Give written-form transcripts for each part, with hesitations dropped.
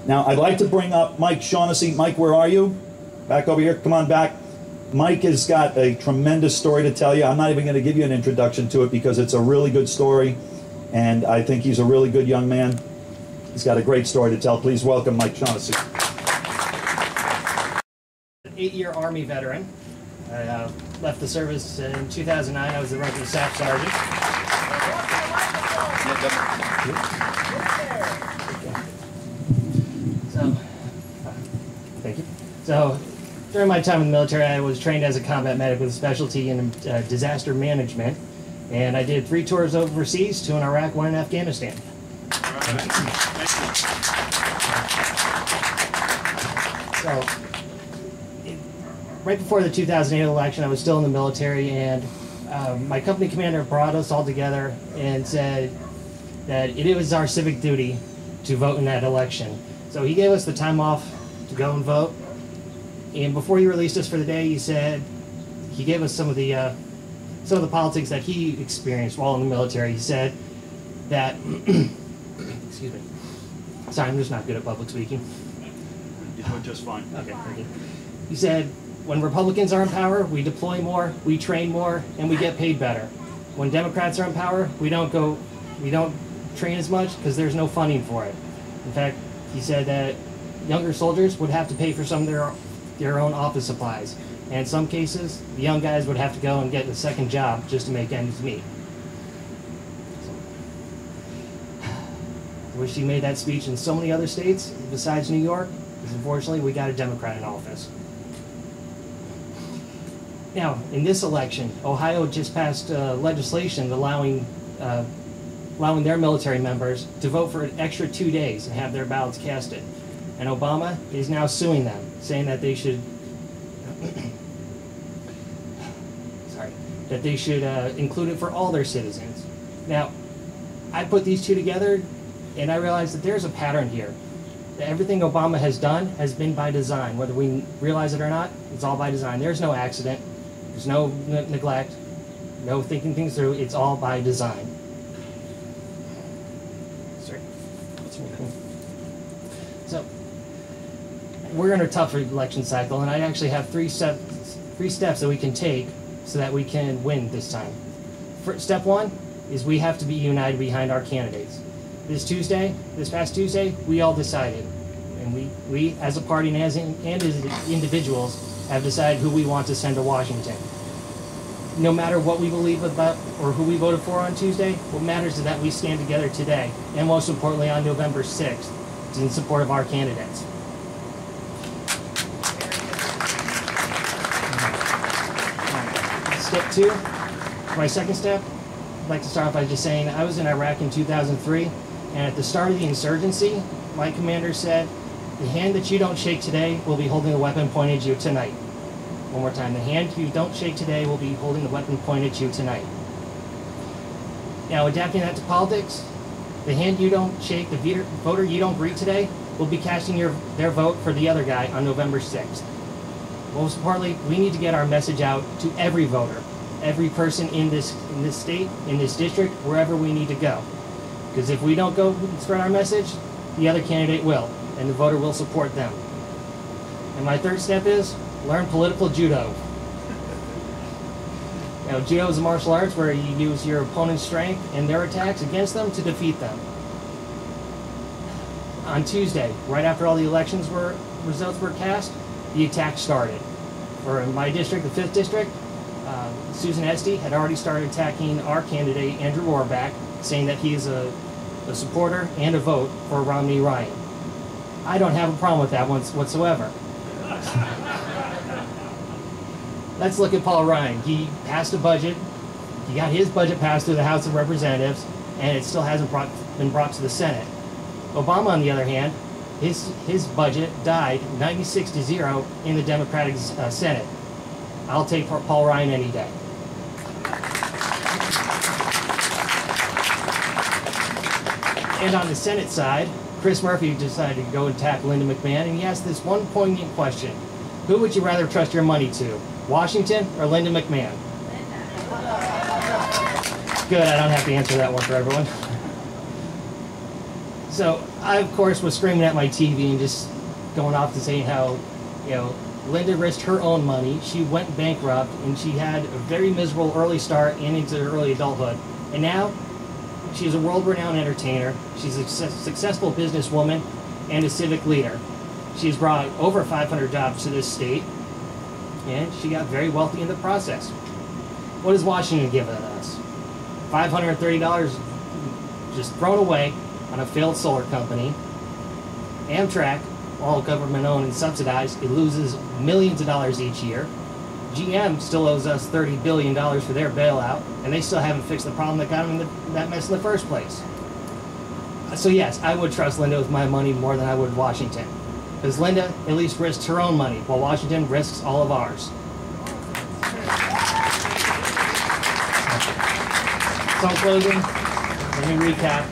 Now, I'd like to bring up Mike Shaughnessy. Mike, where are you? Back over here. Come on back. Mike has got a tremendous story to tell you. I'm not even going to give you an introduction to it because it's a really good story, and I think he's a really good young man. He's got a great story to tell. Please welcome Mike Shaughnessy. An 8-year Army veteran. I left the service in 2009. I was the rookie staff sergeant. Thank you. So, during my time in the military, I was trained as a combat medic with a specialty in disaster management, and I did 3 tours overseas, 2 in Iraq, 1 in Afghanistan. So, right before the 2008 election, I was still in the military, and my company commander brought us all together and said that it was our civic duty to vote in that election. So he gave us the time off to go and vote. And before he released us for the day, he said he gave us some of the politics that he experienced while in the military. He said that, excuse me, sorry, I'm just not good at public speaking. You do it just fine. Okay, thank you. He said, when Republicans are in power, we deploy more, we train more, and we get paid better. When Democrats are in power, we don't train as much because there's no funding for it. In fact, he said that younger soldiers would have to pay for some of their own office supplies. And in some cases, the young guys would have to go and get a second job just to make ends meet. So, I wish he made that speech in so many other states besides New York, because unfortunately we got a Democrat in office. Now, in this election, Ohio just passed legislation allowing their military members to vote for an extra 2 days and have their ballots casted. And Obama is now suing them, saying that they should include it for all their citizens. Now, I put these two together, and I realized that there's a pattern here. That everything Obama has done has been by design. Whether we realize it or not, it's all by design. There's no accident. There's no neglect, no thinking things through. It's all by design. Sorry. So, we're in a tough election cycle, and I actually have three steps that we can take so that we can win this time. Step 1 is we have to be united behind our candidates. This past Tuesday, we all decided, and we as a party and as individuals have decided who we want to send to Washington. No matter what we believe about or who we voted for on Tuesday, what matters is that we stand together today, and most importantly on November 6th, in support of our candidates. Step 2, my second step, I'd like to start off by just saying I was in Iraq in 2003, and at the start of the insurgency, my commander said, "The hand that you don't shake today will be holding the weapon pointed at you tonight." One more time, the hand you don't shake today will be holding the weapon pointed at you tonight. Now, adapting that to politics, the hand you don't shake, the voter you don't greet today, will be casting their vote for the other guy on November 6th. Most importantly, we need to get our message out to every voter, every person in this state, in this district, wherever we need to go. Because if we don't go and spread our message, the other candidate will, and the voter will support them. And my third step is learn political judo. Now, judo is a martial arts where you use your opponent's strength and their attacks against them to defeat them. On Tuesday, right after all the results were cast, the attack started. For my district, the 5th district, Susan Esty had already started attacking our candidate, Andrew Rohrback, saying that he is a supporter and a vote for Romney Ryan. I don't have a problem with that whatsoever. Let's look at Paul Ryan. He passed a budget. He got his budget passed through the House of Representatives, and it still hasn't been brought to the Senate. Obama, on the other hand, his budget died 96-0 in the Democratic Senate. I'll take Paul Ryan any day. And on the Senate side, Chris Murphy decided to go and attack Linda McMahon, and he asked this one poignant question: who would you rather trust your money to, Washington or Linda McMahon? Good, I don't have to answer that one for everyone. So I, of course, was screaming at my TV and just going off to saying how, you know, Linda risked her own money. She went bankrupt, and she had a very miserable early start and into early adulthood. And now, she's a world-renowned entertainer. She's a successful businesswoman and a civic leader. She's brought over 500 jobs to this state, and she got very wealthy in the process. What has Washington given us? $530 just thrown away on a failed solar company. Amtrak, all government-owned and subsidized, it loses millions of dollars each year. GM still owes us $30 billion for their bailout, and they still haven't fixed the problem that got them in that mess in the first place. So yes, I would trust Linda with my money more than I would Washington. Because Linda at least risks her own money, while Washington risks all of ours. So in closing, let me recap.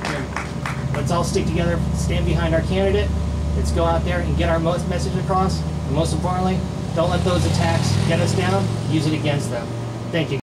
Let's all stick together, stand behind our candidate. Let's go out there and get our message across. And most importantly, don't let those attacks get us down. Use it against them. Thank you.